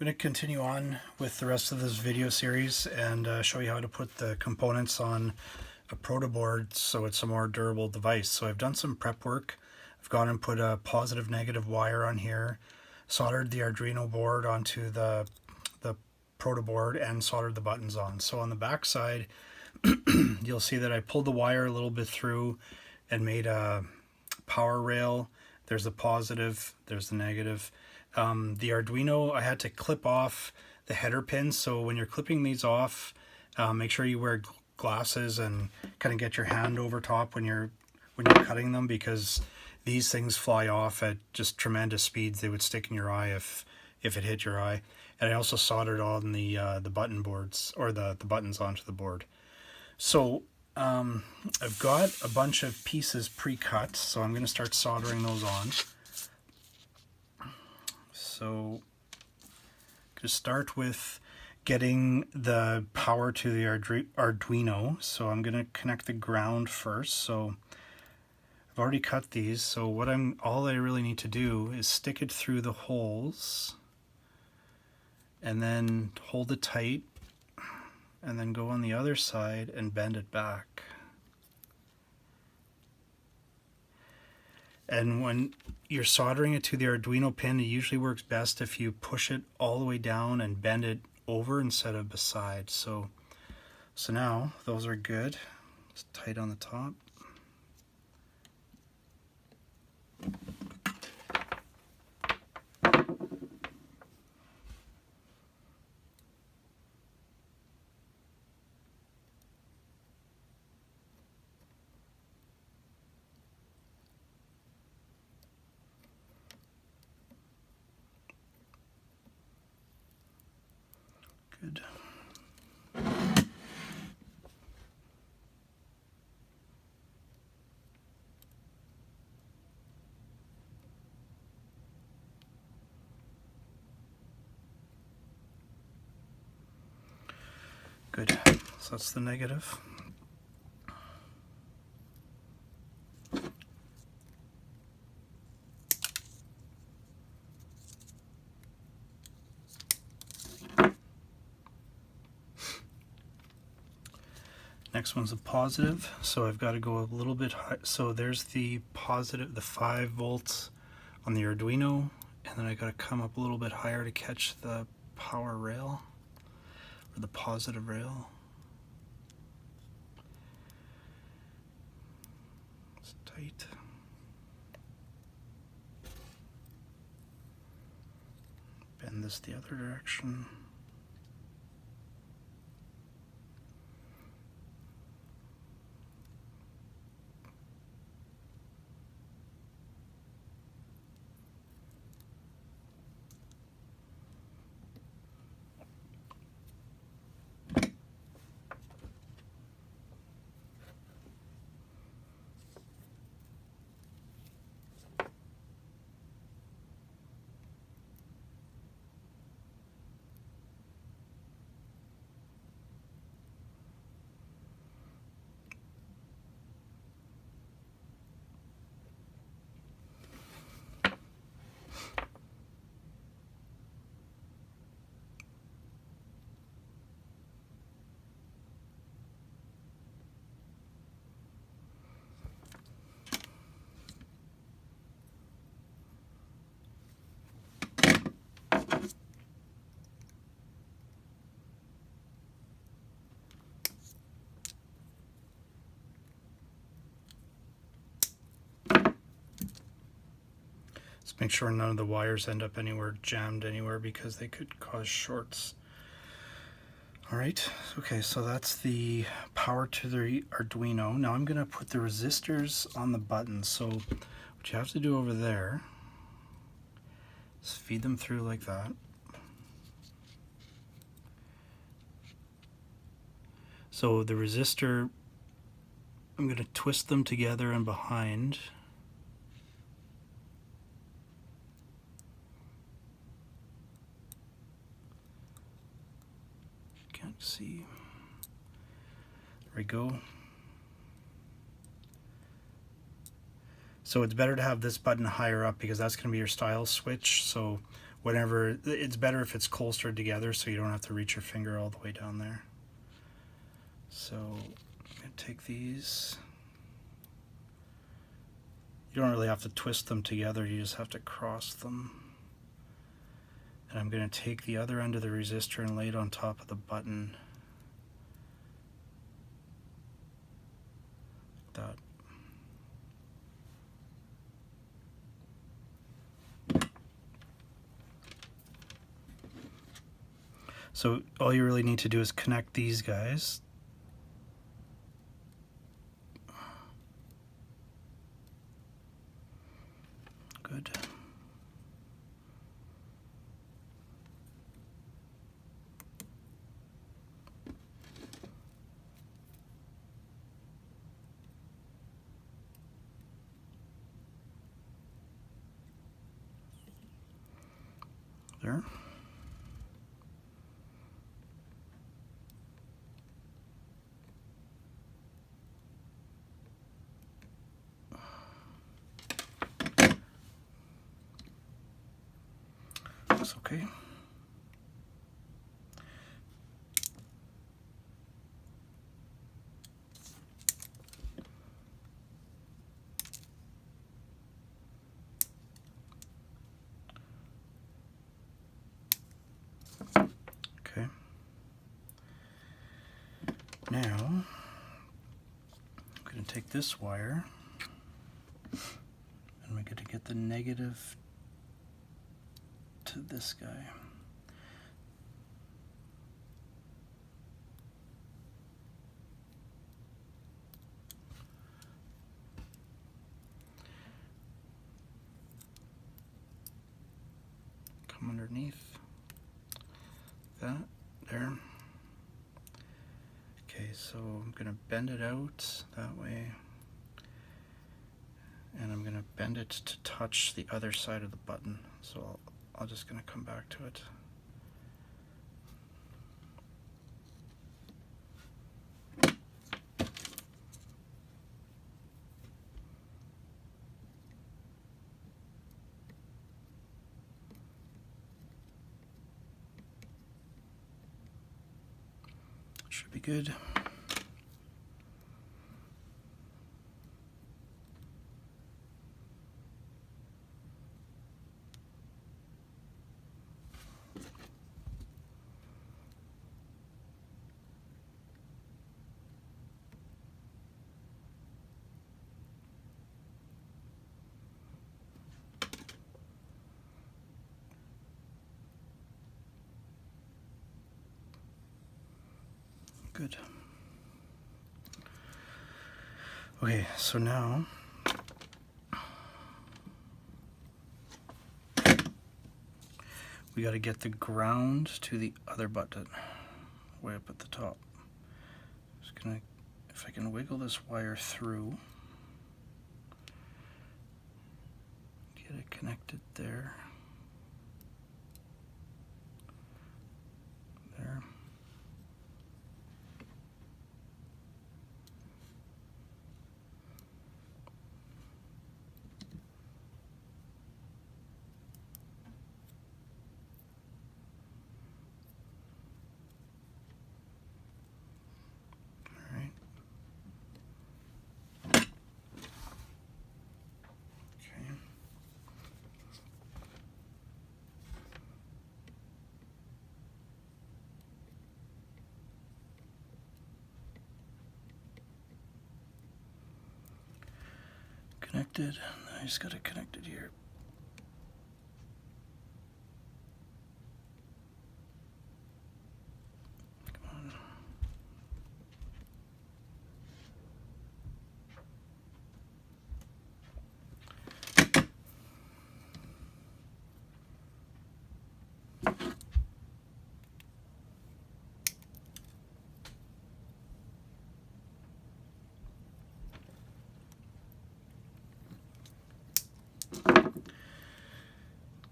I'm going to continue on with the rest of this video series and show you how to put the components on a protoboard so it's a more durable device. So I've done some prep work. I've gone and put a positive negative wire on here, soldered the Arduino board onto the protoboard and soldered the buttons on. So on the back side you'll see that I pulled the wire a little bit through and made a power rail. There's the positive, there's the negative. The Arduino, I had to clip off the header pins, so when you're clipping these off, make sure you wear glasses and kind of get your hand over top when you're cutting them, because these things fly off at just tremendous speeds. They would stick in your eye if it hit your eye. And I also soldered on the button boards, or the buttons onto the board. So I've got a bunch of pieces pre-cut, so I'm going to start soldering those on. So to start with getting the power to the Arduino, so I'm going to connect the ground first. So I've already cut these, so all I really need to do is stick it through the holes and then hold it tight, and then go on the other side and bend it back. And when you're soldering it to the Arduino pin, it usually works best if you push it all the way down and bend it over instead of beside. So now those are good. It's tight on the top. Good. Good. So that's the negative. Next one's a positive, so I've got to go a little bit high. So there's the positive, the 5 volts on the Arduino, and then I got to come up a little bit higher to catch the power rail, or the positive rail. It's tight. Bend this the other direction. Make sure none of the wires end up anywhere jammed anywhere, because they could cause shorts. Alright, okay, so that's the power to the Arduino. Now I'm going to put the resistors on the buttons. So what you have to do over there is feed them through like that. So the resistor, I'm going to twist them together and behind. Can't see. There we go. So it's better to have this button higher up, because that's going to be your style switch. So whenever, it's better if it's closer together so you don't have to reach your finger all the way down there. So I'm going to take these. You don't really have to twist them together, you just have to cross them. And I'm going to take the other end of the resistor and lay it on top of the button. Like that. So all you really need to do is connect these guys. Good. There. Looks okay. Okay. Now, I'm going to take this wire and we're going to get the negative to this guy. Come underneath that, there. Okay, so I'm going to bend it out that way, and I'm going to bend it to touch the other side of the button. So I'll just going to come back to it. Should be good. Good. Okay, so now we got to get the ground to the other button way up at the top. Just gonna, if I can wiggle this wire through, get it connected there. There. Connected. I just got it connected here. Come on.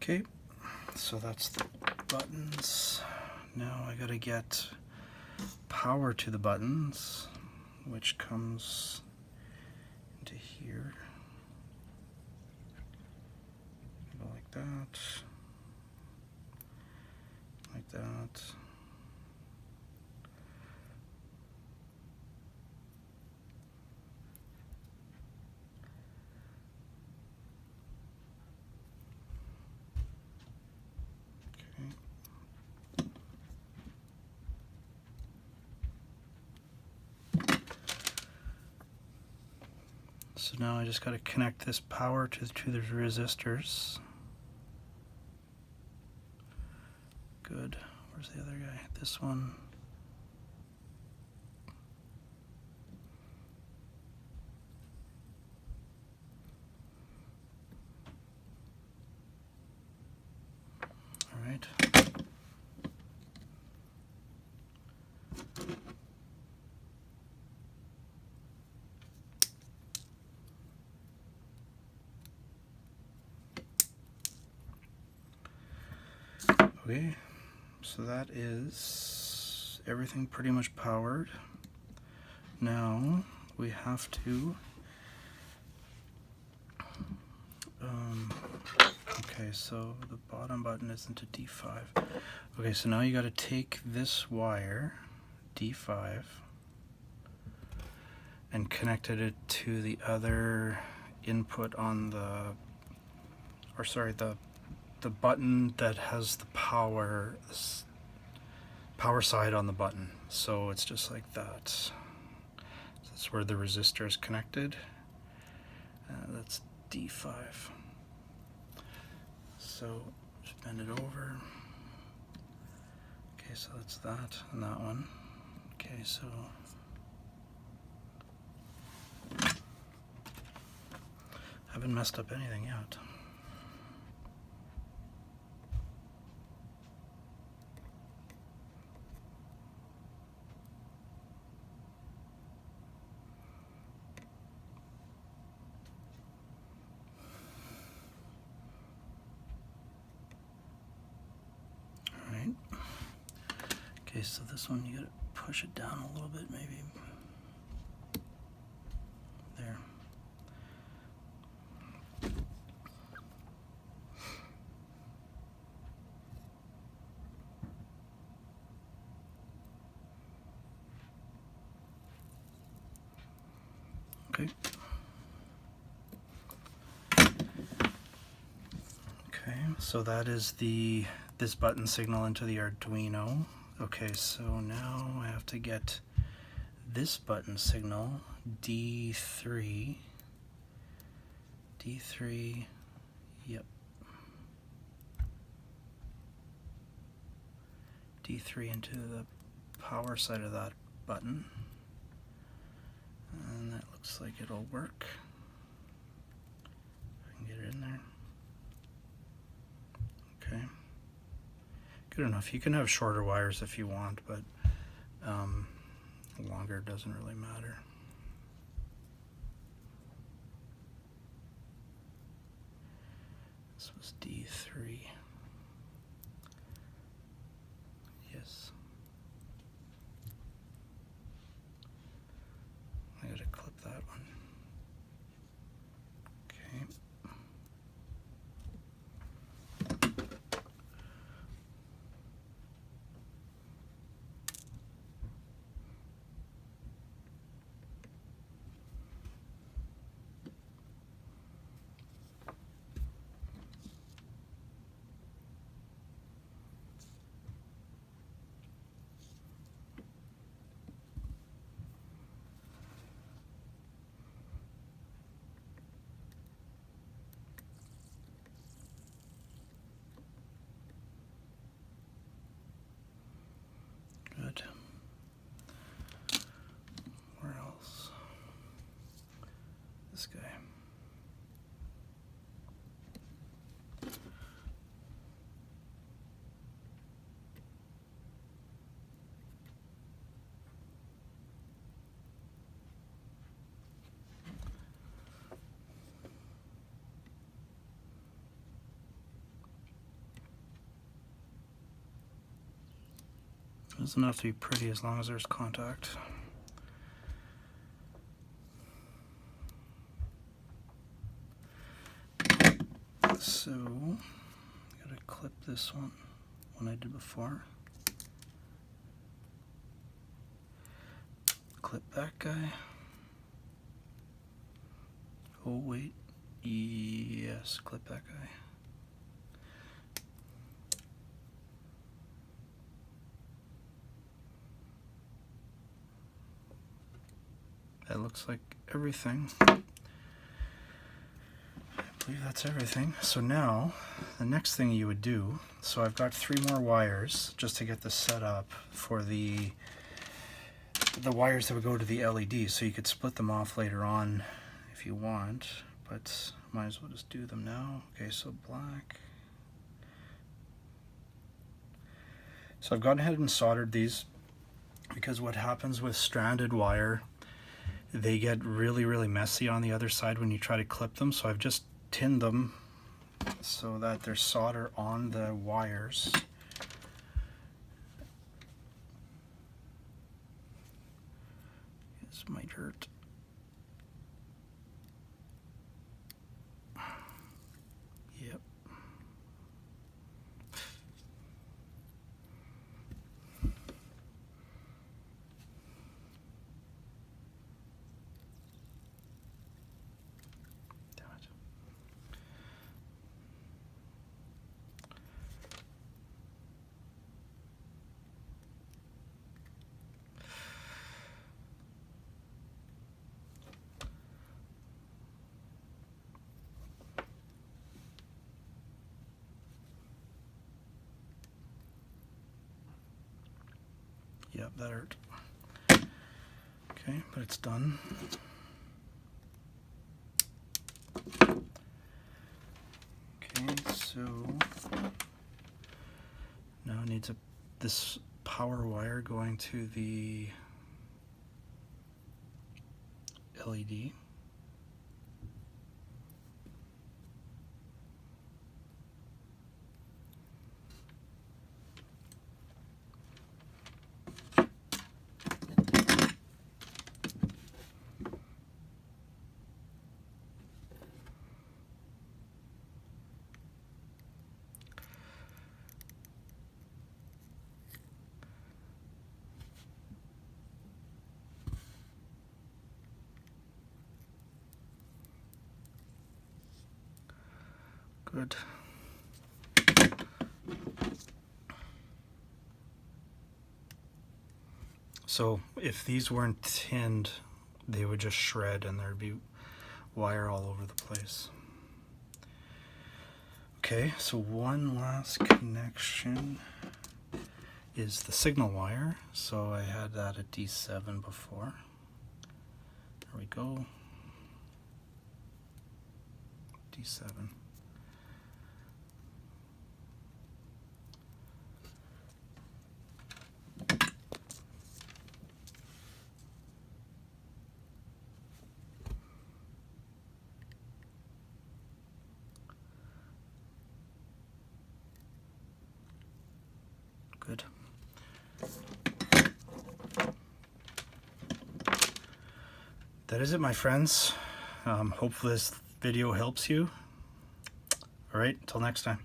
Okay, so that's the buttons. Now I gotta get power to the buttons, which comes into here. Go like that. that. So now I just got to connect this power to the resistors. Good. Where's the other guy? This one. All right. Okay, so that is everything pretty much powered. Now we have to okay, so the bottom button isn't a D5. Okay, so now you got to take this wire D5 and connected it to the other input on the, or sorry, the button that has the power side on the button. So it's just like that. So that's where the resistor is connected. That's D5. So just bend it over. Okay, so that's that and that one. Okay, so haven't messed up anything yet. Okay, so this one you gotta push it down a little bit, maybe. There. Okay. Okay, so that is this button signal into the Arduino. Okay, so now I have to get this button signal, D3, yep, D3 into the power side of that button, and that looks like it'll work. I can get it in there. Okay. Good enough. You can have shorter wires if you want, but longer doesn't really matter. This was D3. Yes. I gotta clip that one. Okay. Good. Where else? This guy. It doesn't have to be pretty as long as there's contact. So, gotta clip this one I did before. clip that guy. Oh wait, yes, clip that guy. That looks like everything. I believe that's everything. So now, the next thing you would do, so I've got 3 more wires just to get this set up for the wires that would go to the LED, so you could split them off later on if you want, but might as well just do them now. Okay, so black. So I've gone ahead and soldered these because what happens with stranded wire, they get really, really messy on the other side when you try to clip them. So I've just tinned them so that there's solder on the wires. This might hurt. Yep. Yep, that hurt. Okay, but it's done. Okay, so now it needs this power wire going to the LED. Good. So if these weren't tinned, they would just shred and there'd be wire all over the place. Okay, so one last connection is the signal wire. So I had that at D7 before. There we go. D7. Good. That is it, my friends. Hopefully this video helps you. All right, until next time.